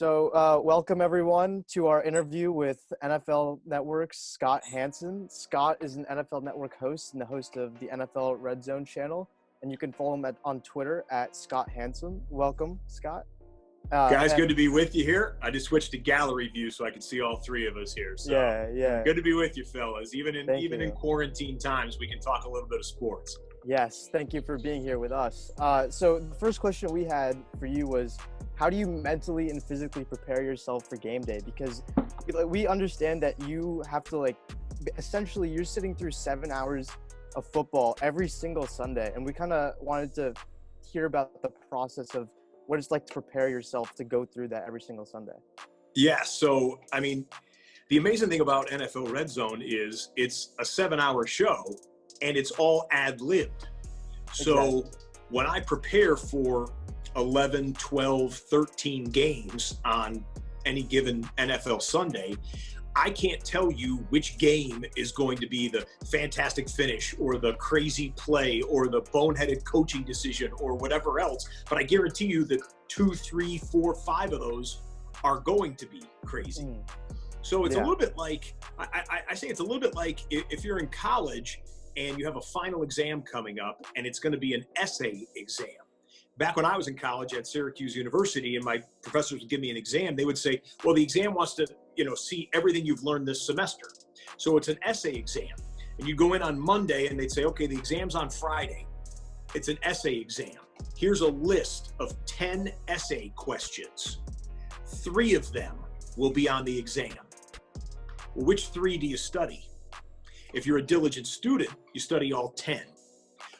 Welcome everyone to our interview with NFL Network's Scott Hanson. Scott is an NFL Network host and the host of the NFL Redzone channel, and you can follow him on Twitter at Scott Hanson. Welcome, Scott. Guys, good to be with you here. I just switched to gallery view so I can see all three of us here. So yeah. Good to be with you, fellas. Even in quarantine times, we can talk a little bit of sports. Yes, thank you for being here with us. So the first question we had for you was, how do you mentally and physically prepare yourself for game day? Because we understand that you have to essentially you're sitting through 7 hours of football every single Sunday. And we kind of wanted to hear about the process of what it's like to prepare yourself to go through that every single Sunday. Yeah. So, I mean, the amazing thing about NFL Redzone is it's a 7-hour show and it's all ad-libbed. So exactly. When I prepare for 11, 12, 13 games on any given NFL Sunday, I can't tell you which game is going to be the fantastic finish or the crazy play or the boneheaded coaching decision or whatever else, but I guarantee you that 2, 3, 4, 5 of those are going to be crazy. So it's a little bit like, I say it's a little bit like if you're in college and you have a final exam coming up and it's going to be an essay exam. Back when I was in college at Syracuse University and my professors would give me an exam, they would say, well, the exam wants to, see everything you've learned this semester. So it's an essay exam. And you go in on Monday and they'd say, okay, the exam's on Friday. It's an essay exam. Here's a list of 10 essay questions. 3 of them will be on the exam. Well, which 3 do you study? If you're a diligent student, you study all 10.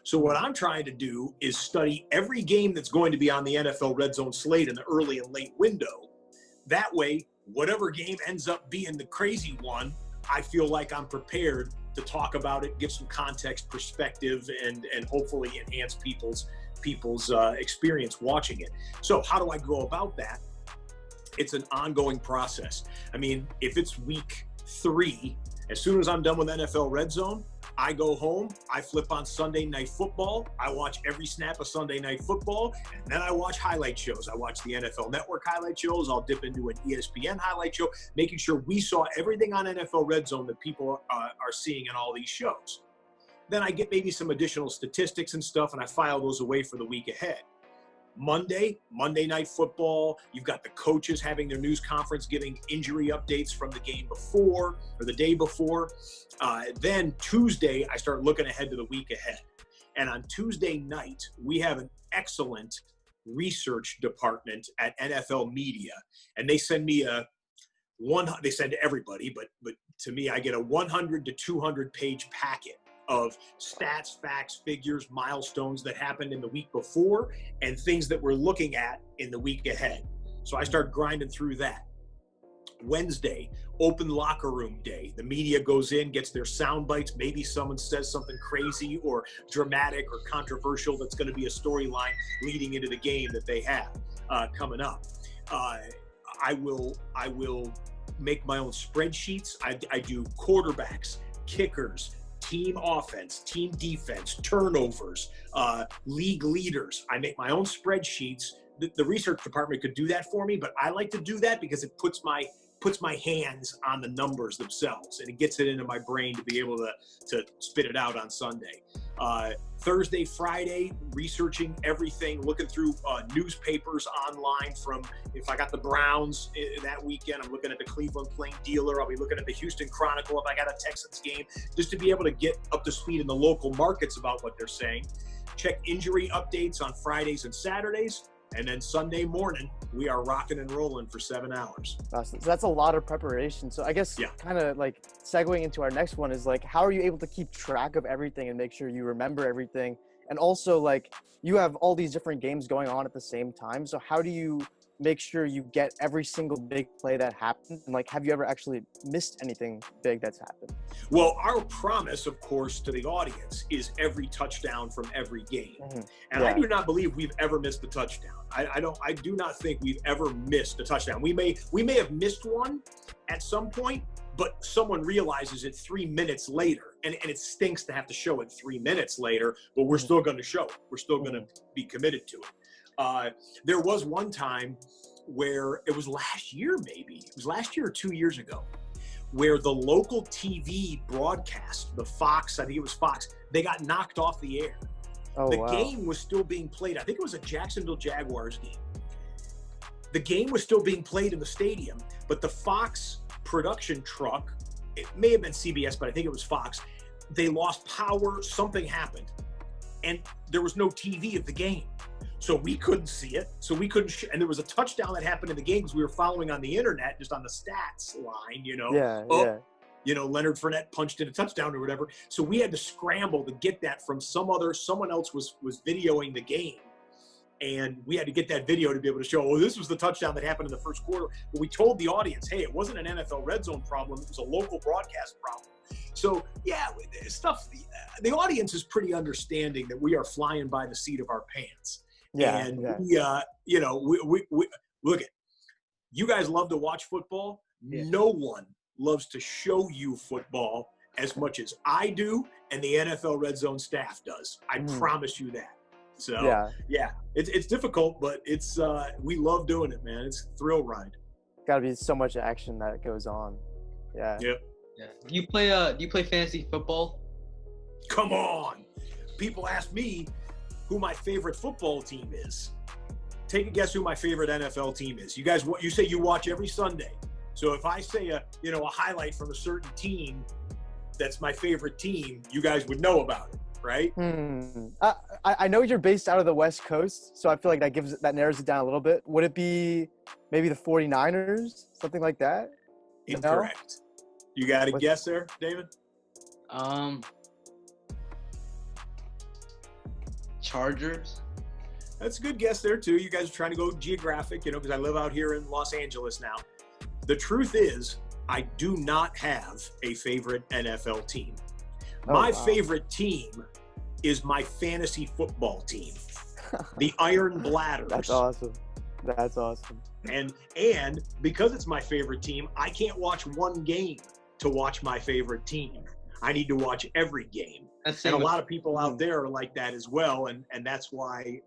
So what I'm trying to do is study every game that's going to be on the NFL Redzone slate in the early and late window. That way, whatever game ends up being the crazy one, I feel like I'm prepared to talk about it, give some context, perspective, and hopefully enhance people's experience watching it. So how do I go about that? It's an ongoing process. I mean, if it's week 3, as soon as I'm done with NFL Redzone, I go home, I flip on Sunday Night Football, I watch every snap of Sunday Night Football, and then I watch highlight shows. I watch the NFL Network highlight shows, I'll dip into an ESPN highlight show, making sure we saw everything on NFL Redzone that people are seeing in all these shows. Then I get maybe some additional statistics and stuff, and I file those away for the week ahead. Monday Night Football, you've got the coaches having their news conference giving injury updates from the game before or the day before. Then Tuesday, I start looking ahead to the week ahead. And on Tuesday night, we have an excellent research department at NFL Media. And they send me they send to everybody, but to me, I get a 100 to 200 page packet of stats, facts, figures, milestones that happened in the week before and things that we're looking at in the week ahead. So I start grinding through that. Wednesday, open locker room day. The media goes in, gets their sound bites. Maybe someone says something crazy or dramatic or controversial that's going to be a storyline leading into the game that they have coming up. I will make my own spreadsheets. I do quarterbacks, kickers, team offense, team defense, turnovers, league leaders. I make my own spreadsheets. The research department could do that for me, but I like to do that because it puts my hands on the numbers themselves and it gets it into my brain to be able to spit it out on Sunday. Thursday, Friday, researching everything, looking through newspapers online from, if I got the Browns that weekend, I'm looking at the Cleveland Plain Dealer, I'll be looking at the Houston Chronicle if I got a Texans game, just to be able to get up to speed in the local markets about what they're saying. Check injury updates on Fridays and Saturdays. And then Sunday morning, we are rocking and rolling for 7 hours. So that's a lot of preparation. So I guess kind of like segueing into our next one is how are you able to keep track of everything and make sure you remember everything? And also you have all these different games going on at the same time. So how do you make sure you get every single big play that happened? And have you ever actually missed anything big that's happened? Well, our promise, of course, to the audience is every touchdown from every game. And I do not believe we've ever missed a touchdown. I do not think we've ever missed a touchdown. We may have missed one at some point, but someone realizes it 3 minutes later, and it stinks to have to show it 3 minutes later, but we're still going to show it. We're still going to be committed to it. There was one time where it was last year, maybe. It was last year or 2 years ago, where the local TV broadcast, the Fox, I think it was Fox, they got knocked off the air. Oh, The wow. game was still being played. I think it was a Jacksonville Jaguars game. The game was still being played in the stadium, but the Fox production truck, it may have been CBS, but I think it was Fox, they lost power, something happened, and there was no TV of the game. So we couldn't see it. So we couldn't, and there was a touchdown that happened in the game because we were following on the internet, just on the stats line, Yeah. Leonard Fournette punched in a touchdown or whatever. So we had to scramble to get that from someone else was videoing the game. And we had to get that video to be able to show, oh, this was the touchdown that happened in the first quarter. But we told the audience, hey, it wasn't an NFL Red Zone problem. It was a local broadcast problem. So, yeah, the audience is pretty understanding that we are flying by the seat of our pants. Yeah. And, Yeah. we look at, you guys love to watch football. Yeah. No one loves to show you football as much as I do and the NFL Red Zone staff does. I promise you that. So, yeah, it's difficult, but it's we love doing it, man. It's a thrill ride. Got to be so much action that goes on. Yeah. Yep. Yeah. Do you play fantasy football? Come on. People ask me who my favorite football team is. Take a guess who my favorite NFL team is. You say you watch every Sunday. So if I say a highlight from a certain team that's my favorite team, you guys would know about it, right? I know you're based out of the West Coast, so I feel like that narrows it down a little bit. Would it be maybe the 49ers, something like that? Incorrect. You got a guess there, David? Chargers. That's a good guess there too. You guys are trying to go geographic, because I live out here in Los Angeles now. The truth is, I do not have a favorite NFL team. My favorite team is my fantasy football team, the Iron Bladders. That's awesome. That's awesome. And because it's my favorite team, I can't watch one game to watch my favorite team. I need to watch every game. And a lot of people out there are like that as well, and that's why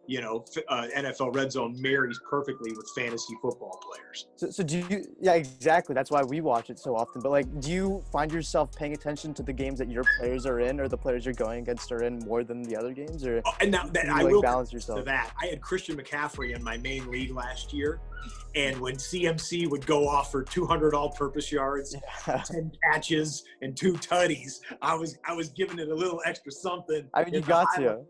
NFL Red Zone marries perfectly with fantasy football players. So do you? Yeah, exactly. That's why we watch it so often. But do you find yourself paying attention to the games that your players are in, or the players you're going against are in, more than the other games? Or and now that I will balance yourself to that. I had Christian McCaffrey in my main league last year, and when CMC would go off for 200 all-purpose yards, 10 catches, and 2 tutties, I was giving it a little extra something. I mean, you got to.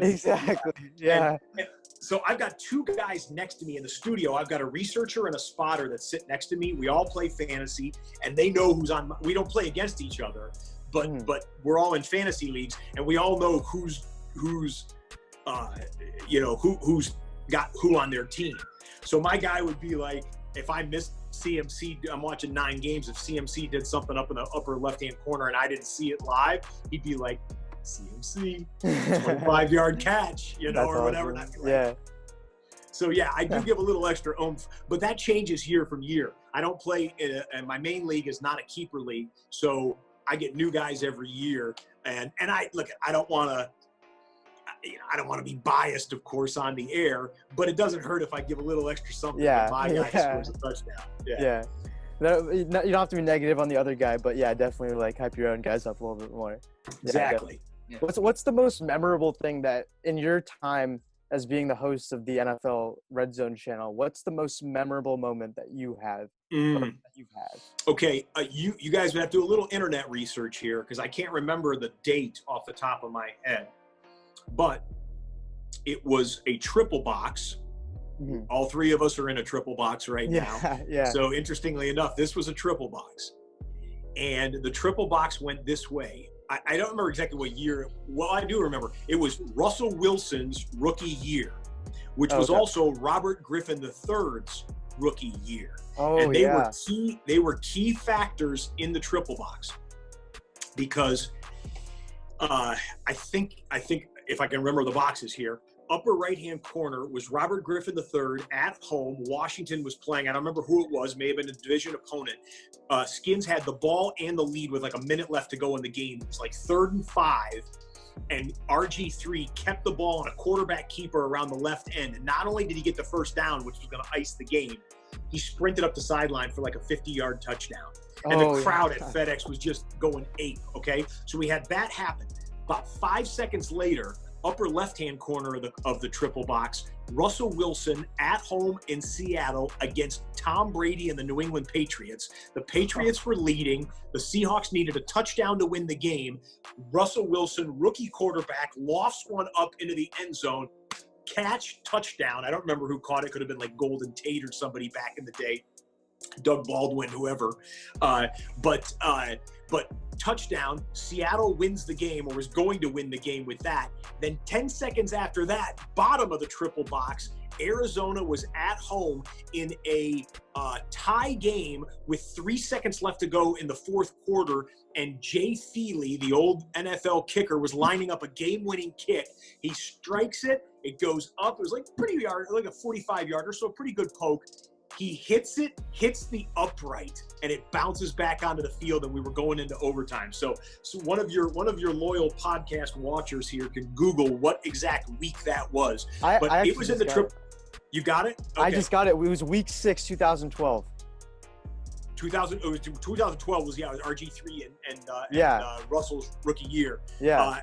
Exactly. Yeah. And so I've got 2 guys next to me in the studio. I've got a researcher and a spotter that sit next to me. We all play fantasy, and they know who's on. We don't play against each other, but we're all in fantasy leagues, and we all know who's got who on their team. So my guy would be like, if I missed CMC, I'm watching 9 games. If CMC did something up in the upper left-hand corner and I didn't see it live, he'd be like, CMC, 25-yard catch, That's or whatever. awesome. Yeah. So, yeah, I do give a little extra oomph, but that changes year from year. I don't play and my main league is not a keeper league, so I get new guys every year. And I don't want to be biased, of course, on the air, but it doesn't hurt if I give a little extra something when my guy scores a touchdown. Yeah. No, you don't have to be negative on the other guy, but yeah, definitely hype your own guys up a little bit more. Exactly. Yeah. What's the most memorable thing that in your time as being the host of the NFL Red Zone channel, what's the most memorable moment that you have? That you've had? Okay, you guys would have to do a little internet research here because I can't remember the date off the top of my head. But it was a triple box. All 3 of us are in a triple box right now. Yeah. So interestingly enough, this was a triple box. And the triple box went this way. I don't remember exactly what year. Well, I do remember. It was Russell Wilson's rookie year, which was also Robert Griffin III's rookie year. And they were key factors in the triple box because I think if I can remember the boxes here, upper right-hand corner was Robert Griffin III at home. Washington was playing. I don't remember who it was. May have been a division opponent. Skins had the ball and the lead with a minute left to go in the game. It was 3rd and 5. and RG3 kept the ball on a quarterback keeper around the left end. And not only did he get the first down, which was going to ice the game, he sprinted up the sideline for like a 50-yard touchdown. And the crowd at FedEx was just going ape, okay? So we had that happen. About 5 seconds later, upper left-hand corner of the triple box, Russell Wilson at home in Seattle against Tom Brady and the New England Patriots. The Patriots were leading. The Seahawks needed a touchdown to win the game. Russell Wilson, rookie quarterback, lofts one up into the end zone. Catch, touchdown. I don't remember who caught it. Could have been like Golden Tate or somebody back in the day. Doug Baldwin, whoever. But touchdown, Seattle wins the game, or was going to win the game with that. Then 10 seconds after that, bottom of the triple box, Arizona was at home in a tie game with 3 seconds left to go in the fourth quarter, and Jay Feely, the old NFL kicker, was lining up a game-winning kick. He strikes it. It goes up. It was like pretty yard, like a 45-yarder, so a pretty good poke. He hits it, hits the upright, and it bounces back onto the field, and we were going into overtime. So one of your loyal podcast watchers here can Google what exact week that was. But it was in the trip. You got it? Okay. I just got it. It was week 6, 2012. 2012 was RG3 and Russell's rookie year. Yeah.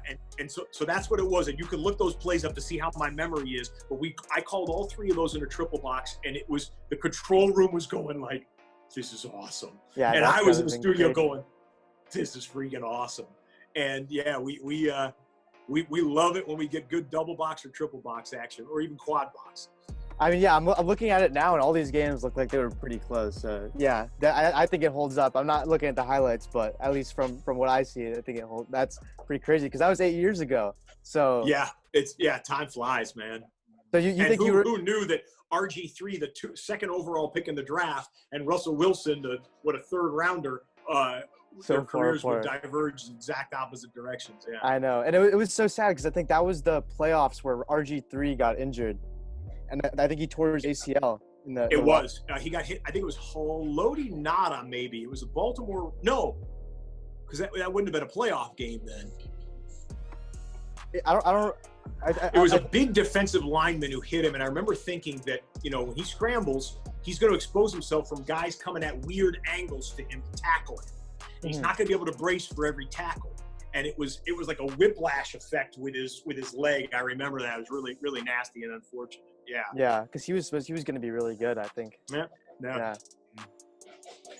So that's what it was. And you can look those plays up to see how my memory is. But I called all 3 of those in a triple box, and it was, the control room was going like, this is awesome. Yeah. And I was in the studio going, this is freaking awesome. And yeah, we love it when we get good double box or triple box action, or even quad box. I mean, yeah, I'm looking at it now, and all these games look like they were pretty close. So, yeah, I think it holds up. I'm not looking at the highlights, but at least from what I see, I think it holds. That's pretty crazy, because that was 8 years ago. So yeah, time flies, man. So you think who knew that RG3, the second overall pick in the draft, and Russell Wilson, a third rounder, their careers would diverge in exact opposite directions. Yeah, I know, and it was so sad, because I think that was the playoffs where RG3 got injured. And I think he tore his ACL. He got hit. I think it was Haloti Ngata, maybe. It was a Baltimore. No, because that wouldn't have been a playoff game then. It was a big defensive lineman who hit him, and I remember thinking that, when he scrambles, he's going to expose himself from guys coming at weird angles to him to tackle him. He's not going to be able to brace for every tackle. And it was like a whiplash effect with his leg. I remember that. It was really, really nasty and unfortunate. Yeah. Yeah, because he was going to be really good, I think. Yeah.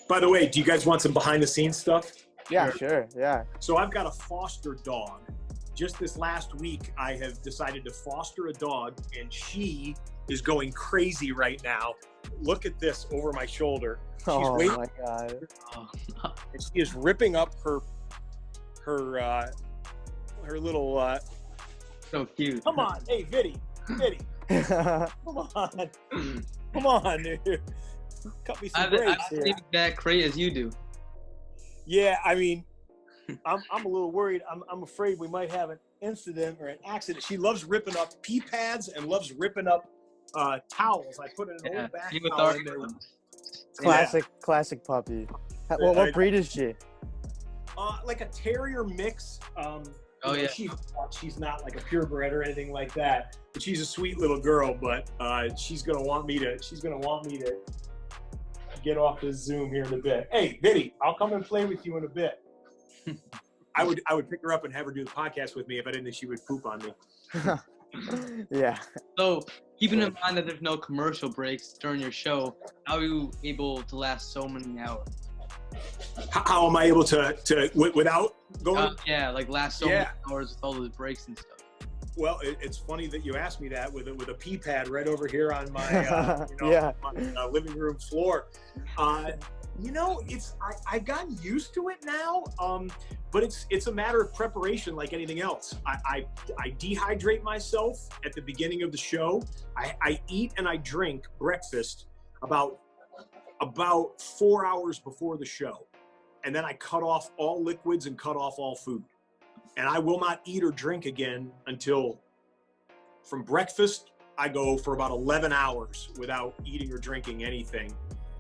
By the way, do you guys want some behind the scenes stuff? Yeah, sure. Yeah. So I've got a foster dog. Just this last week, I have decided to foster a dog, and she is going crazy right now. Look at this over my shoulder. She's my God. And she is ripping up her little so cute. Come on, hey Viddy. Come on, dude. Cut me some breaks. I don't think that crate as you do. Yeah, I mean, I'm a little worried. I'm afraid we might have an incident or an accident. She loves ripping up pee pads and loves ripping up towels. I put an old back towel in there. Classic puppy. What breed is she? Like a terrier mix. Yeah. She's not like a purebred or anything like that. But she's a sweet little girl. But she's gonna want me to get off this Zoom here in a bit. Hey, Viddy, I'll come and play with you in a bit. I would pick her up and have her do the podcast with me if I didn't think she would poop on me. Yeah. So, keeping in mind that there's no commercial breaks during your show, how are you able to last so many hours? How am I able to without going? Last so many hours with all those breaks and stuff. Well, it's funny that you asked me that with a pee pad right over here on my my living room floor. I've gotten used to it now, but it's a matter of preparation like anything else. I dehydrate myself at the beginning of the show. I eat and I drink breakfast about 4 hours before the show. And then I cut off all liquids and cut off all food. And I will not eat or drink again until from breakfast, I go for about 11 hours without eating or drinking anything.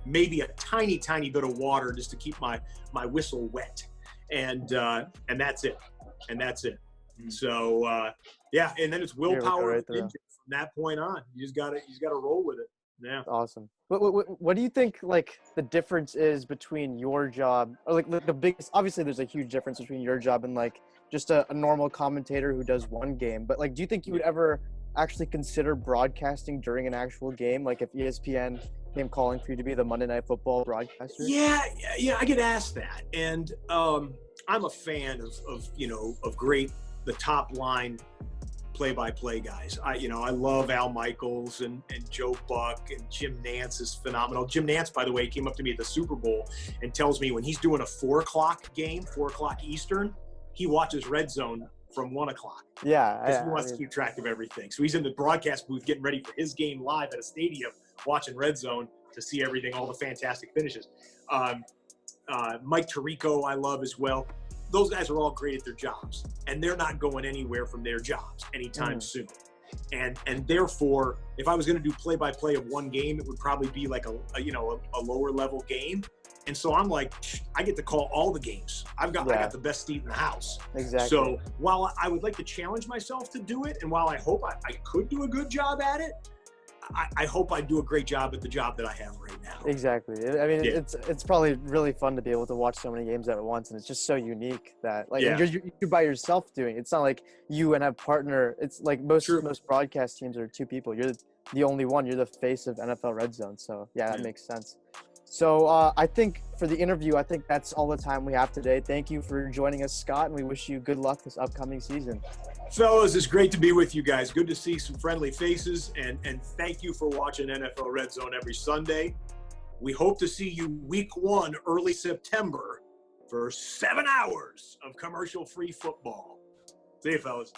Maybe a tiny, tiny bit of water just to keep my whistle wet. And that's it. So yeah, and then it's Here we go, willpower right and ninja from that point on. You just gotta roll with it. Yeah. Awesome. What do you think like the difference is between your job or like the biggest? Obviously, there's a huge difference between your job and like just a normal commentator who does one game. But like, do you think you would ever actually consider broadcasting during an actual game? Like if ESPN came calling for you to be the Monday Night Football broadcaster? Yeah, I get asked that, and I'm a fan of great the top line play-by-play guys. I love Al Michaels and Joe Buck, and Jim Nantz is phenomenal. Jim Nantz, by the way, came up to me at the Super Bowl and tells me when he's doing a 4 o'clock game, 4 o'clock Eastern, he watches Redzone from 1 o'clock. Yeah, Because he wants to keep track of everything. So he's in the broadcast booth getting ready for his game live at a stadium, watching Redzone to see everything, all the fantastic finishes. Mike Tirico I love as well. Those guys are all great at their jobs, and they're not going anywhere from their jobs anytime soon. And therefore, if I was going to do play-by-play of one game, it would probably be like a lower level game. And so I'm like, I get to call all the games. I got the best seat in the house. Exactly. So while I would like to challenge myself to do it, and while I hope I could do a good job at it, I hope I do a great job at the job that I have right now. Exactly. I mean, it's probably really fun to be able to watch so many games at once, and it's just so unique that like you're by yourself doing it. It's not like you and a partner. It's like most broadcast teams are 2 people. You're the only one. You're the face of NFL Red Zone. So yeah, that makes sense. So I think for the interview, I think that's all the time we have today. Thank you for joining us, Scott, and we wish you good luck this upcoming season. Fellas, it's great to be with you guys. Good to see some friendly faces, and thank you for watching NFL Red Zone every Sunday. We hope to see you week 1, early September, for 7 hours of commercial-free football. See you, fellas.